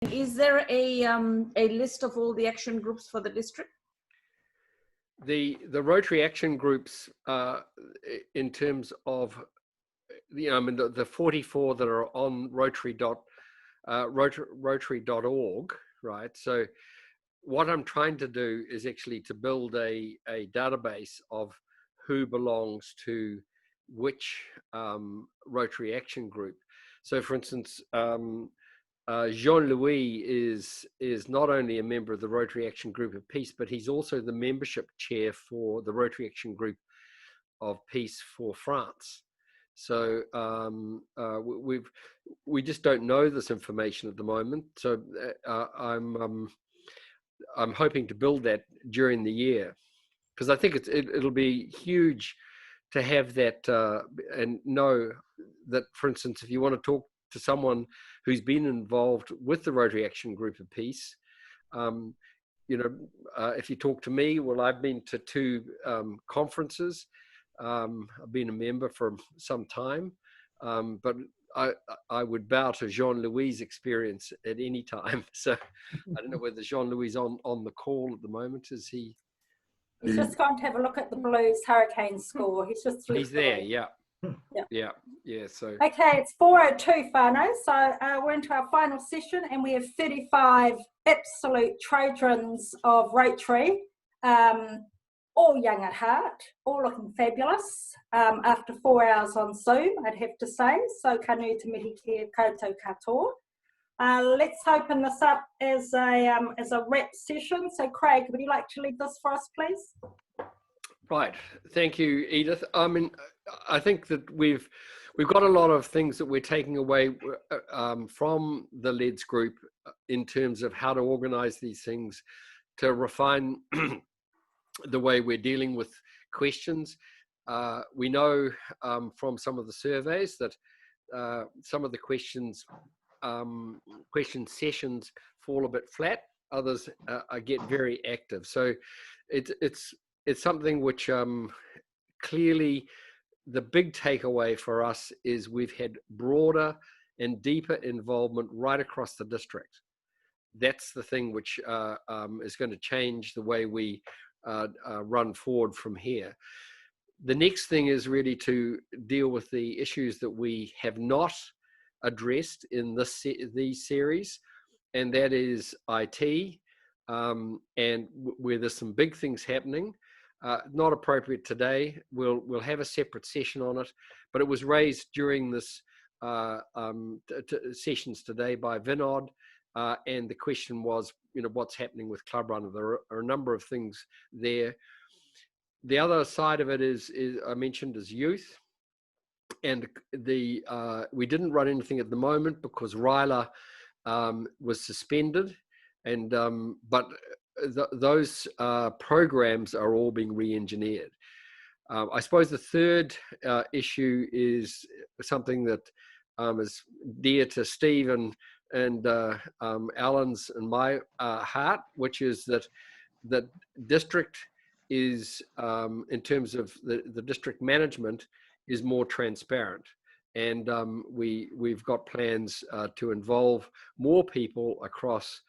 Is there a list of all the action groups for the district? The Rotary action groups, in terms of, I mean, the 44 that are on rotary.org, right? So what I'm trying to do is actually to build a database of who belongs to which Rotary action group. So for instance, Jean-Louis is not only a member of the Rotary Action Group of Peace, but he's also the membership chair for the Rotary Action Group of Peace for France. So we just don't know this information at the moment. So I'm hoping to build that during the year, because I think it'll be huge to have that and know that, for instance, if you want to talk to someone who's been involved with the Rotary Action Group of Peace, if you talk to me, well, I've been to 2 conferences. I've been a member for some time, but I would bow to Jean-Louis' experience at any time. So I don't know whether Jean-Louis is on the call at the moment. Is he? He's just going to have a look at the Blues Hurricane score. He's there, yeah. So okay, it's 4:02, whānau. So we're into our final session, and we have 35 absolute Trojans of Rotary, all young at heart, all looking fabulous. After 4 hours on Zoom, I'd have to say. So ka nui te mihi kia koutou katoa. Let's open this up as a wrap session. So Craig, would you like to lead this for us, please? Right, thank you, Edith. I mean, I think that we've got a lot of things that we're taking away from the LEDS group in terms of how to organize these things, to refine the way we're dealing with questions. We know from some of the surveys that some of the question sessions fall a bit flat, others get very active. So it's something which clearly the big takeaway for us is we've had broader and deeper involvement right across the district. That's the thing which is going to change the way we run forward from here. The next thing is really to deal with the issues that we have not addressed in these series, and that is IT, and where there's some big things happening. Not appropriate today. We'll have a separate session on it, but it was raised during this sessions today by Vinod, and the question was, what's happening with Club Runner? There are a number of things there. The other side of it is I mentioned is youth, and we didn't run anything at the moment because RILA was suspended, and but those programs are all being re-engineered. I suppose the third issue is something that is dear to Steve and Alan's and my heart, which is that district is, in terms of the district management, is more transparent. And we've got plans to involve more people across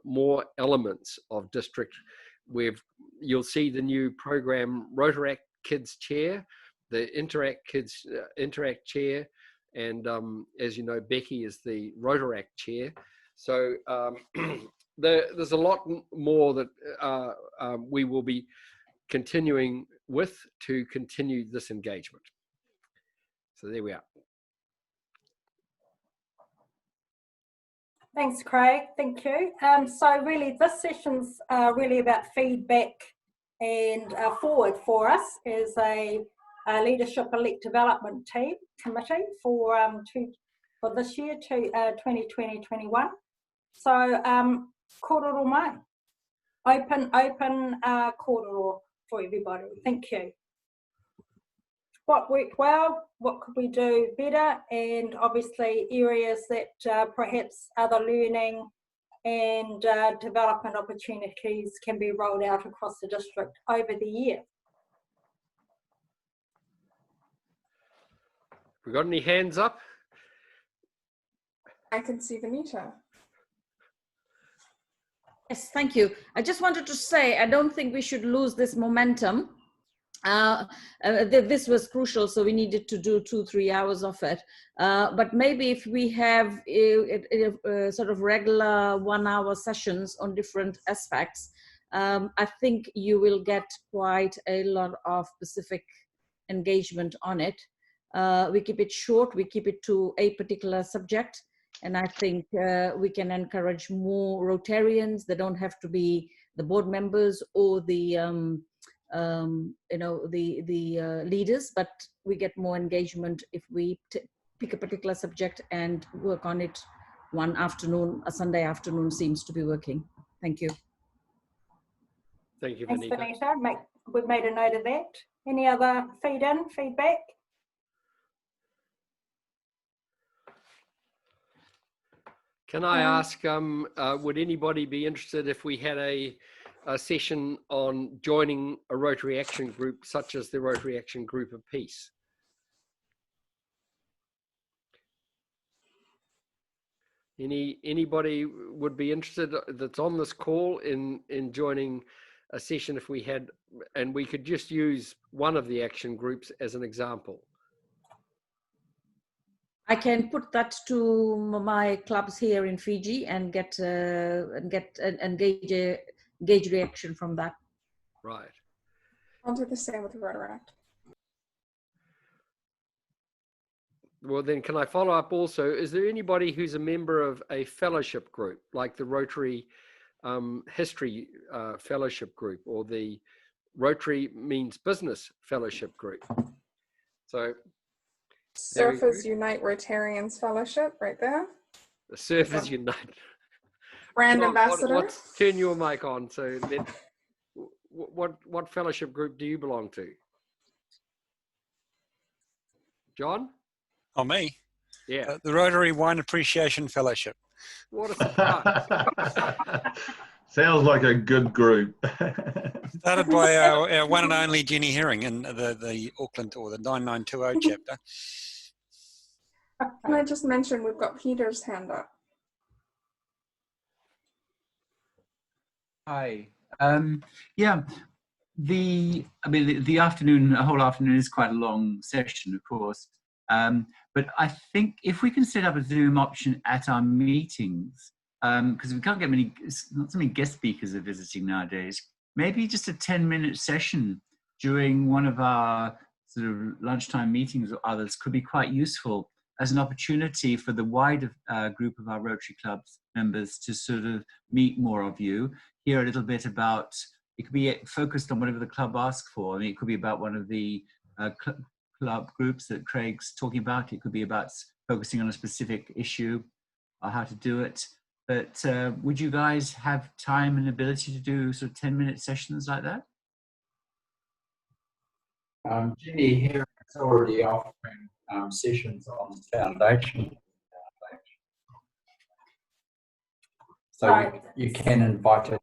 more elements of district. You'll see the new program Rotaract Kids Chair, the Interact Kids Interact Chair, and as you know, Becky is the Rotaract Chair. So there's a lot more that we will be continuing with to continue this engagement. So there we are. Thanks, Craig. Thank you. So really, this session's really about feedback and forward for us as a leadership elite development committee for this year to 2020-21. So kōrero mai, open kōrero for everybody. Thank you. What worked well, what could we do better, and obviously areas that perhaps other learning and development opportunities can be rolled out across the district over the year. We got any hands up? I can see Vanita. Yes, thank you. I just wanted to say, I don't think we should lose this momentum. This was crucial, so we needed to do 2-3 hours of it. But maybe if we have sort of regular 1-hour sessions on different aspects, I think you will get quite a lot of specific engagement on it. We keep it short, we keep it to a particular subject. And I think we can encourage more Rotarians. They don't have to be the board members or the leaders, but we get more engagement if we pick a particular subject and work on it one afternoon. A Sunday afternoon seems to be working. Thank you. Thank you, Thanks, Vanita. Vanita. We've made a note of that. Any other feedback? Can I ask, would anybody be interested if we had a session on joining a Rotary Action Group, such as the Rotary Action Group of Peace? Anybody would be interested that's on this call in joining a session if we had, and we could just use one of the action groups as an example? I can put that to my clubs here in Fiji and engage reaction from that. Right. I'll do the same with the Rotaract. Well, then can I follow up also? Is there anybody who's a member of a fellowship group, like the Rotary History Fellowship Group, or the Rotary Means Business Fellowship Group? So Surfers Unite Rotarians Fellowship, right there. the Surfers Unite. Brand John, ambassador. turn your mic on. So what fellowship group do you belong to? John? Oh, me? Yeah. The Rotary Wine Appreciation Fellowship. What a surprise. Sounds like a good group. Started by our one and only Jenny Herring in the Auckland, or the 9920 chapter. Can I just mention we've got Peter's hand up? Hi. Yeah, the afternoon, a whole afternoon is quite a long session, of course. But I think if we can set up a Zoom option at our meetings, because we can't get not so many guest speakers are visiting nowadays, maybe just a 10-minute session during one of our sort of lunchtime meetings or others could be quite useful as an opportunity for the wider group of our Rotary Clubs members to sort of meet more of you, hear a little bit about, it could be focused on whatever the club asks for. I mean, it could be about one of the club groups that Craig's talking about. It could be about focusing on a specific issue or how to do it. But would you guys have time and ability to do sort of 10-minute sessions like that? Jenny here is already offering sessions on foundation. So you can invite it.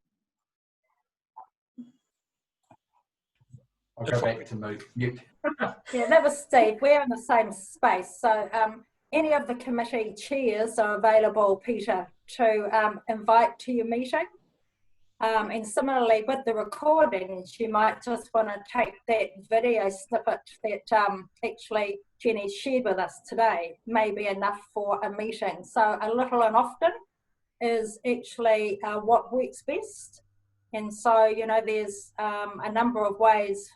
I'll go back to mute. Yeah, that was Steve. We're in the same space. So any of the committee chairs are available, Peter, to invite to your meeting. And similarly with the recordings, you might just want to take that video snippet that actually Jenny shared with us today, may be enough for a meeting. So a little and often is actually what works best. And so, you know, there's a number of ways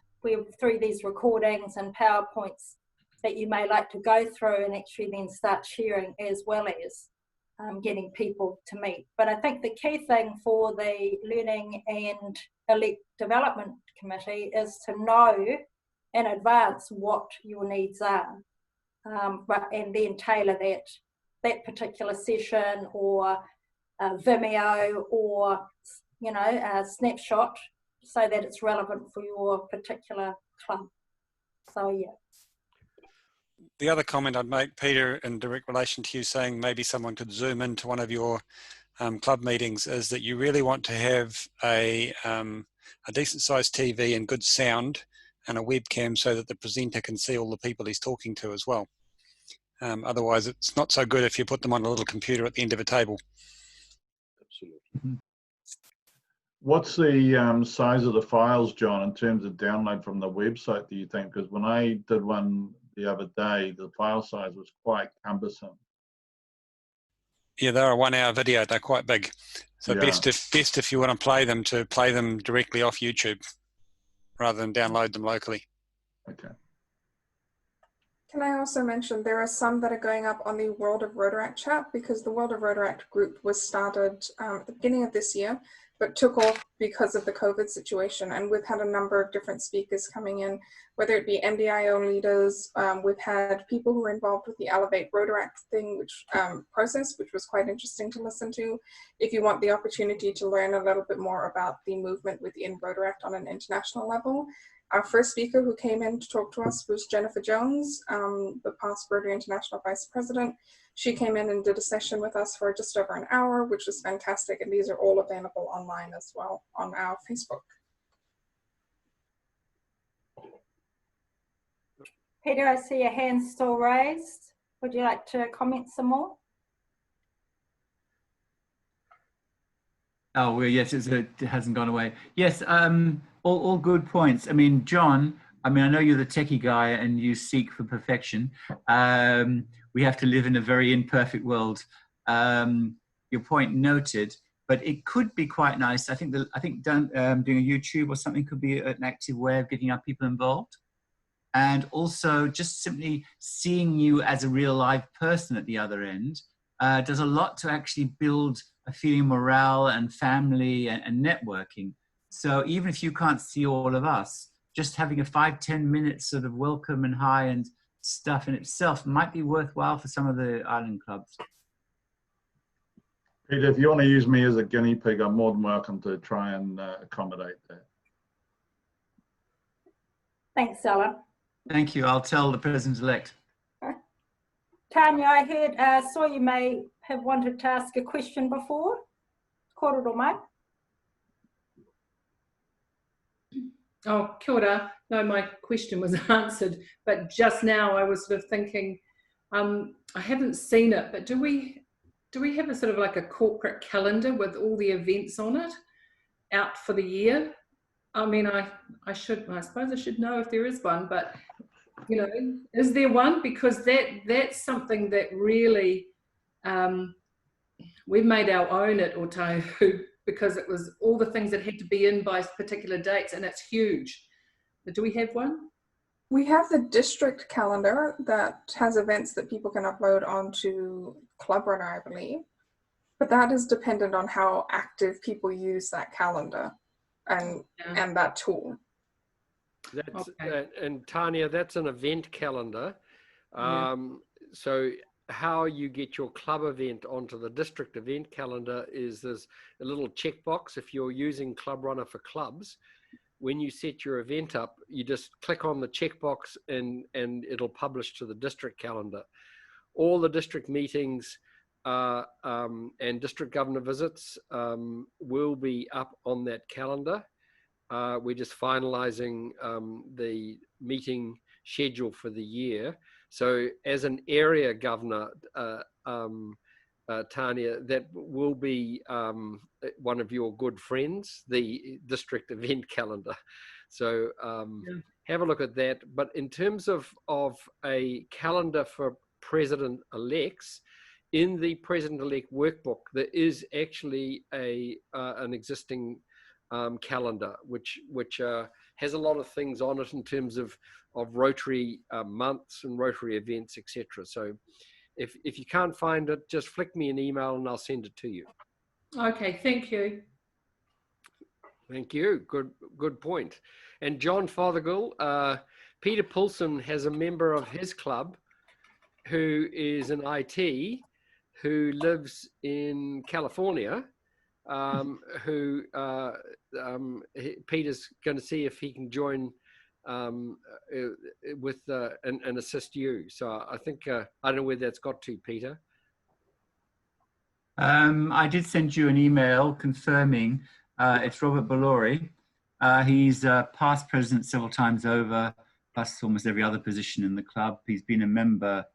through these recordings and PowerPoints that you may like to go through and actually then start sharing, as well as getting people to meet. But I think the key thing for the Learning and Elect Development Committee is to know in advance what your needs are, and then tailor that particular session or Vimeo or, you know, a snapshot so that it's relevant for your particular club. So yeah. The other comment I'd make, Peter, in direct relation to you saying maybe someone could Zoom into one of your club meetings, is that you really want to have a decent sized TV and good sound and a webcam so that the presenter can see all the people he's talking to as well. Otherwise, it's not so good if you put them on a little computer at the end of a table. Absolutely. What's the size of the files, John, in terms of download from the website, do you think? Because when I did one the other day, the file size was quite cumbersome. Yeah, they're a 1 hour video. They're quite big. So Yeah. best if you want to play them directly off YouTube rather than download them locally. Okay. Can I also mention there are some that are going up on the World of Rotaract chat, because the World of Rotaract group was started at the beginning of this year, but took off because of the COVID situation. And we've had a number of different speakers coming in, whether it be MDIO leaders. We've had people who are involved with the Elevate Rotaract thing, process, which was quite interesting to listen to. If you want the opportunity to learn a little bit more about the movement within Rotaract on an international level, our first speaker who came in to talk to us was Jennifer Jones, the past Rotary International Vice President. She came in and did a session with us for just over an hour, which was fantastic. And these are all available online as well on our Facebook. Peter, I see your hand still raised. Would you like to comment some more? Oh, well, yes, it hasn't gone away. Yes, all good points. I mean, John, I know you're the techie guy and you seek for perfection. We have to live in a very imperfect world. Your point noted, but it could be quite nice. I think doing a YouTube or something could be an active way of getting our people involved. And also just simply seeing you as a real live person at the other end does a lot to actually build a feeling of morale and family and networking. So even if you can't see all of us, just having a 5-10 minutes sort of welcome and hi and stuff in itself might be worthwhile for some of the island clubs. Peter, if you want to use me as a guinea pig, I'm more than welcome to try and accommodate that. Thanks, Alan. Thank you. I'll tell the President-elect. Tanya, I heard, saw you may have wanted to ask a question before. Kōrero mai. Oh, kia ora. No, my question was answered, but just now I was sort of thinking, I haven't seen it, but do we have a sort of like a corporate calendar with all the events on it out for the year? I mean, I suppose I should know if there is one, but you know, is there one? Because that's something that really we've made our own at Otahu, because it was all the things that had to be in by particular dates, and it's huge. But do we have one? We have the district calendar that has events that people can upload onto Club Runner, I believe. But that is dependent on how active people use that calendar and that tool. That's, Okay. and Tanya, that's an event calendar. So how you get your club event onto the district event calendar is there's a little checkbox. If you're using Club Runner for clubs, when you set your event up, you just click on the checkbox and it'll publish to the district calendar. All the district meetings and district governor visits will be up on that calendar. We're just finalizing the meeting schedule for the year. So as an area governor, Tanya, that will be one of your good friends, the district event calendar. So have a look at that. But in terms of a calendar for president-elects, in the president-elect workbook, there is actually an existing calendar which has a lot of things on it in terms of Rotary months and Rotary events, etc. So if you can't find it, just flick me an email and I'll send it to you. Okay, thank you. Thank you. Good point. And John Fothergill, Peter Poulsen has a member of his club who is an IT who lives in California. Peter's going to see if he can join with and assist you. So I think I don't know where that's got to, Peter. I did send you an email confirming. It's Robert Bellori. He's past president several times over, plus almost every other position in the club. He's been a member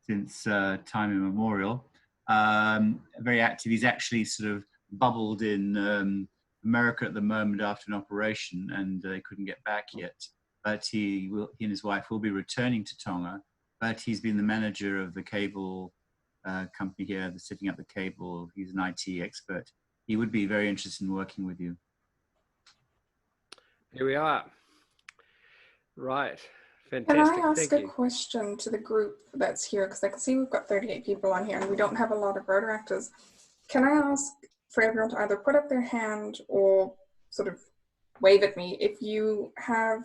since time immemorial. Very active. He's actually sort of bubbled in America at the moment after an operation, and they couldn't get back yet. But he and his wife will be returning to Tonga. But he's been the manager of the cable company here, setting up the cable. He's an IT expert. He would be very interested in working with you. Here we are. Right. Can Fantastic. I ask Thank a you. question to the group that's here? Because I can see we've got 38 people on here and we don't have a lot of Rotaractors. Can I ask for everyone to either put up their hand or sort of wave at me if you have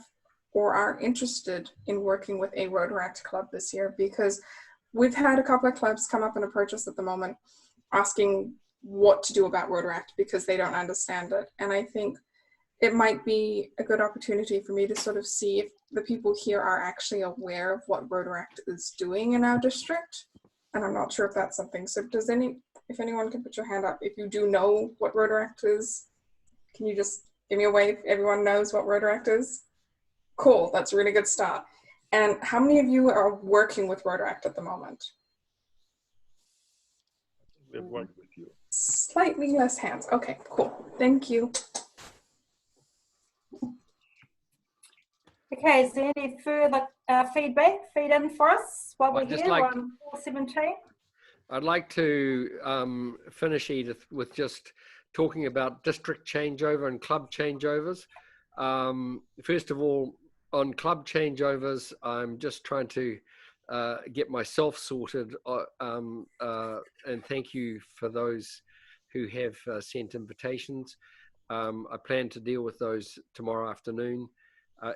or are interested in working with a Rotaract club this year? Because we've had a couple of clubs come up and approach us at the moment asking what to do about Rotaract because they don't understand it. And I think it might be a good opportunity for me to sort of see if the people here are actually aware of what Rotaract is doing in our district. And I'm not sure if that's something. So if anyone can put your hand up, if you do know what Rotaract is, can you just give me a wave? Everyone knows what Rotaract is? Cool, that's a really good start. And how many of you are working with Rotaract at the moment? We've worked with you. Slightly less hands. Okay, cool. Thank you. Okay, is there any further feed in for us while we're I'd just here like- on 417? I'd like to finish, Edith, with just talking about district changeover and club changeovers. First of all, on club changeovers, I'm just trying to get myself sorted, and thank you for those who have sent invitations. I plan to deal with those tomorrow afternoon.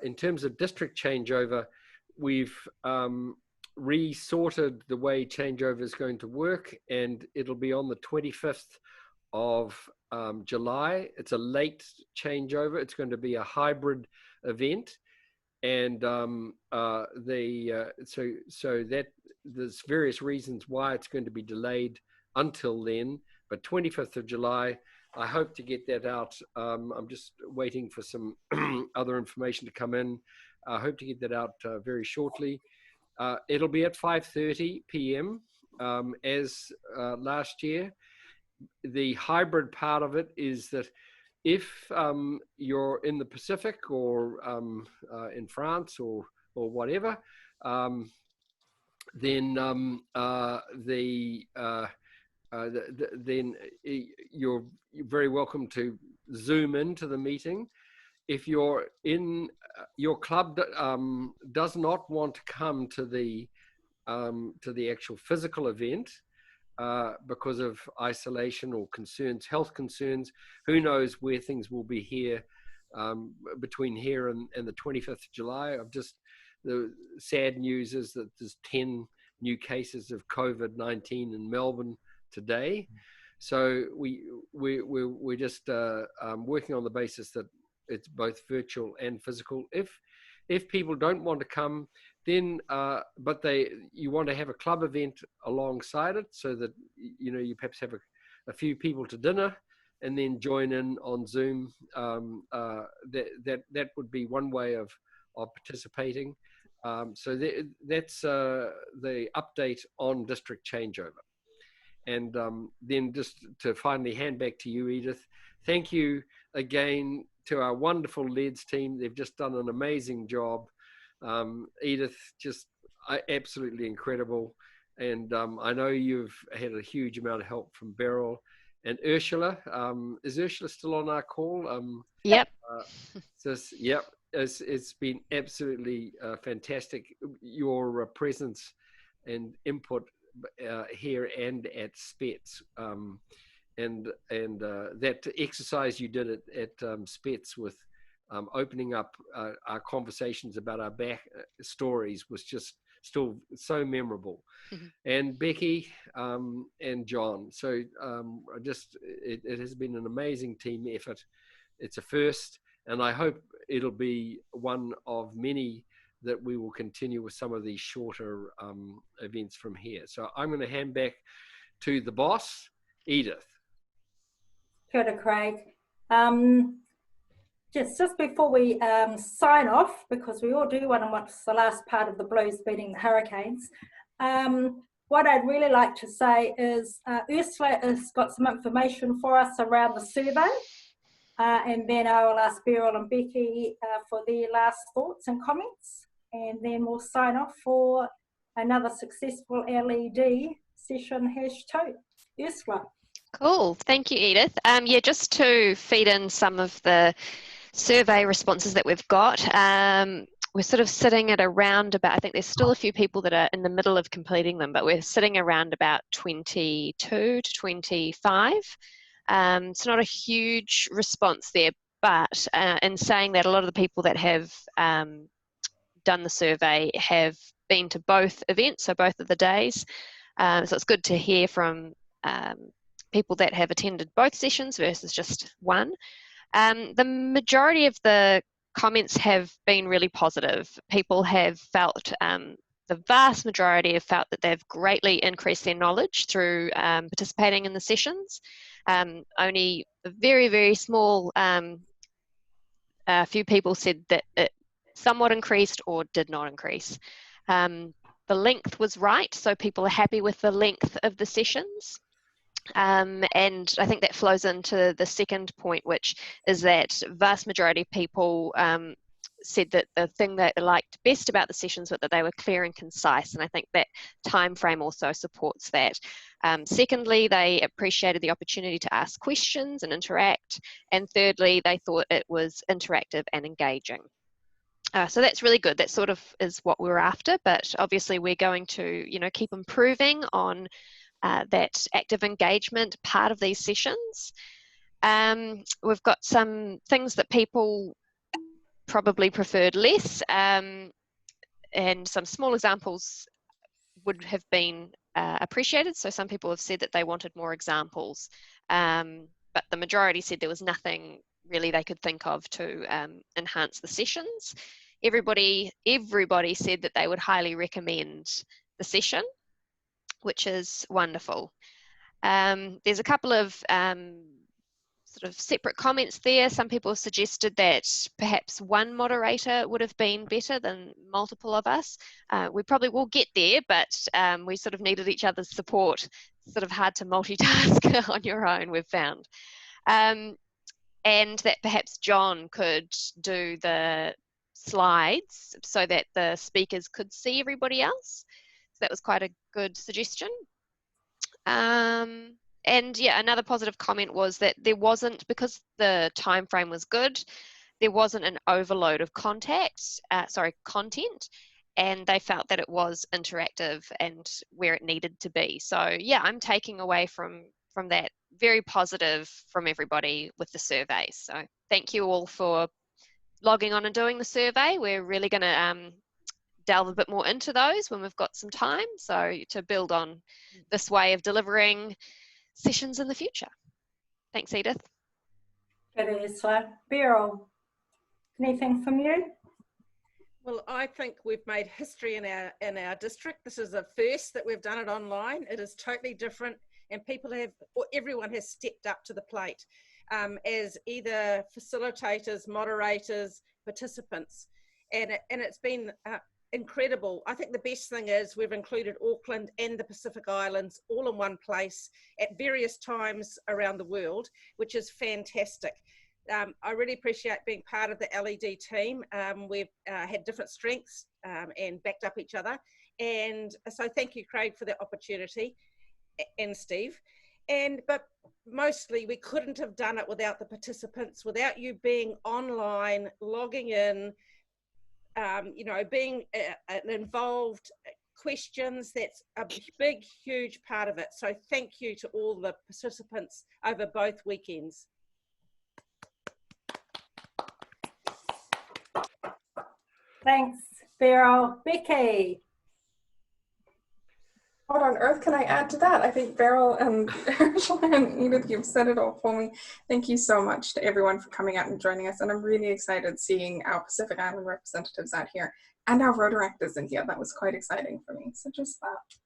In terms of district changeover, we've resorted the way changeover is going to work, and it'll be on the 25th of July. It's a late changeover. It's going to be a hybrid event, and so that there's various reasons why it's going to be delayed until then. But 25th of July, I hope to get that out. I'm just waiting for some other information to come in. I hope to get that out very shortly. It'll be at 5:30 p.m. As last year. The hybrid part of it is that if you're in the Pacific or in France or whatever, then then you're very welcome to Zoom into the meeting. If you're in your club does not want to come to the actual physical event because of isolation or concerns, health concerns, who knows where things will be here between here and the 25th of July. The sad news is that there's 10 new cases of COVID-19 in Melbourne today. So we're just working on the basis that it's both virtual and physical. If people don't want to come, then but you want to have a club event alongside it, so that you perhaps have a few people to dinner and then join in on Zoom. That would be one way of participating. So that's the update on district changeover. And then just to finally hand back to you, Edith, thank you again to our wonderful LEDS team. They've just done an amazing job. Edith, just absolutely incredible. And I know you've had a huge amount of help from Beryl and Ursula. Is Ursula still on our call? Yep. Yep. It's been absolutely fantastic. Your presence and input here and at SPETS, and that exercise you did at SPETS with opening up our conversations about our back stories was just still so memorable. Mm-hmm. And Becky and John. So it has been an amazing team effort. It's a first, and I hope it'll be one of many that we will continue with some of these shorter events from here. So I'm going to hand back to the boss, Edith. Kia ora, Craig. Just before we sign off, because we all do want to watch the last part of the Blues beating the Hurricanes, what I'd really like to say is Ursula has got some information for us around the survey. And then I will ask Beryl and Becky for their last thoughts and comments. And then we'll sign off for another successful LED session #2. Ursula. Cool. Thank you, Edith. Yeah, just to feed in some of the survey responses that we've got. We're sort of sitting at around about, I think there's still a few people that are in the middle of completing them, but we're sitting around about 22 to 25. It's not a huge response there, but in saying that, a lot of the people that have done the survey have been to both events, so both of the days. So it's good to hear from people that have attended both sessions versus just one. The majority of the comments have been really positive. People have felt, the vast majority have felt that they've greatly increased their knowledge through participating in the sessions. Only a very, very small few people said that it somewhat increased or did not increase. The length was right, so people are happy with the length of the sessions. And I think that flows into the second point, which is that vast majority of people said that the thing that they liked best about the sessions was that they were clear and concise, and I think that time frame also supports that. Secondly, they appreciated the opportunity to ask questions and interact, and thirdly, they thought it was interactive and engaging. So that's really good. That sort of is what we were after, but obviously we're going to, keep improving on that active engagement part of these sessions. We've got some things that people probably preferred less, and some small examples would have been appreciated. So some people have said that they wanted more examples, but the majority said there was nothing really they could think of to enhance the sessions. Everybody said that they would highly recommend the session, which is wonderful. There's a couple of sort of separate comments there. Some people suggested that perhaps one moderator would have been better than multiple of us. We probably will get there, but we sort of needed each other's support. It's sort of hard to multitask on your own, we've found. And that perhaps John could do the slides so that the speakers could see everybody else. So that was quite a good suggestion. And yeah, another positive comment was that there wasn't, because the time frame was good, there wasn't an overload of content, and they felt that it was interactive and where it needed to be. So yeah, I'm taking away from that very positive from everybody with the surveys. So thank you all for logging on and doing the survey. We're really going to delve a bit more into those when we've got some time, so to build on this way of delivering sessions in the future. Thanks, Edith. Good, Ursula. Beryl, anything from you? Well, I think we've made history in our district. This is the first that we've done it online. It is totally different, and everyone has stepped up to the plate as either facilitators, moderators, participants, and it's been incredible. I think the best thing is we've included Auckland and the Pacific Islands all in one place at various times around the world, which is fantastic. I really appreciate being part of the LED team. We've had different strengths and backed up each other. And so thank you, Craig, for the opportunity, and Steve. But mostly we couldn't have done it without the participants, without you being online, logging in, being involved, questions. That's a big, huge part of it. So thank you to all the participants over both weekends. Thanks, Beryl. Becky. What on earth can I add to that? I think Beryl and Ursula and Edith, you've said it all for me. Thank you so much to everyone for coming out and joining us. And I'm really excited seeing our Pacific Island representatives out here and our Rotaractors in here. That was quite exciting for me. So just that.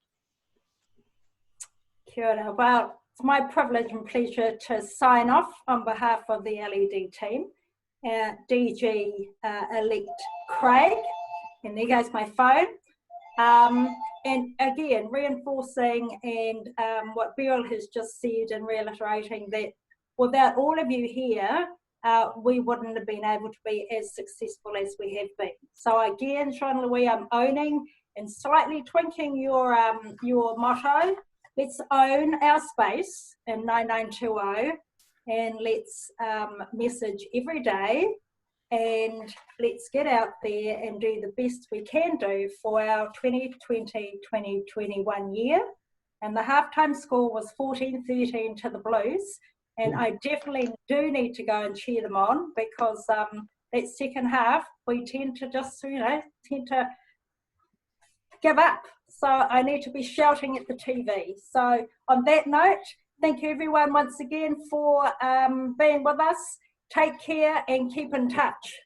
Kia ora. Well, it's my privilege and pleasure to sign off on behalf of the LED team. DG elect Craig, and there goes my phone. And again, reinforcing and what Beryl has just said and reiterating that without all of you here, we wouldn't have been able to be as successful as we have been. So again, Jean Louis, I'm owning and slightly twinking your motto. Let's own our space in 9920, and let's message every day, and let's get out there and do the best we can do for our 2020-2021 year. And the halftime score was 14-13 to the Blues. And I definitely do need to go and cheer them on, because that second half, we tend to just, tend to give up. So I need to be shouting at the TV. So on that note, thank you everyone once again for being with us. Take care and keep in touch.